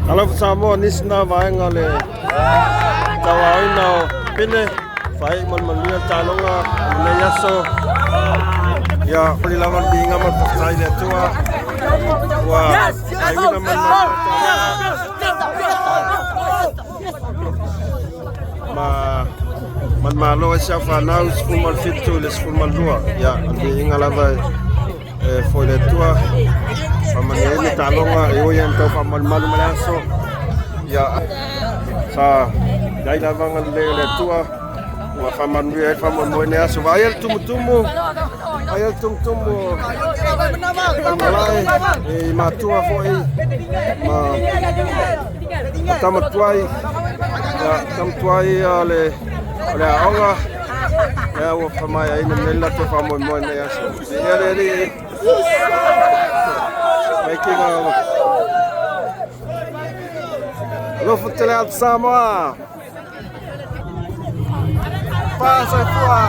Kalau Samoa nisna vai ngale tawai na pine vai man talonga ne yaso ya pelilawan binga man pasai le tua wa ayu na man malo siya fanau sfumal fitu le sfumal dua ya di ingala vai foi le tua pamanene talonga eu yang tau paman malu malaso ya sa dai lavangan le tua wa paman wi paman moine aso ayel tumutumu malai matua foi ma tamatuai ya tamatuai ale aonga ya wa pamaya ina mela to paman moine aso ya making lo futele Samoa passa qua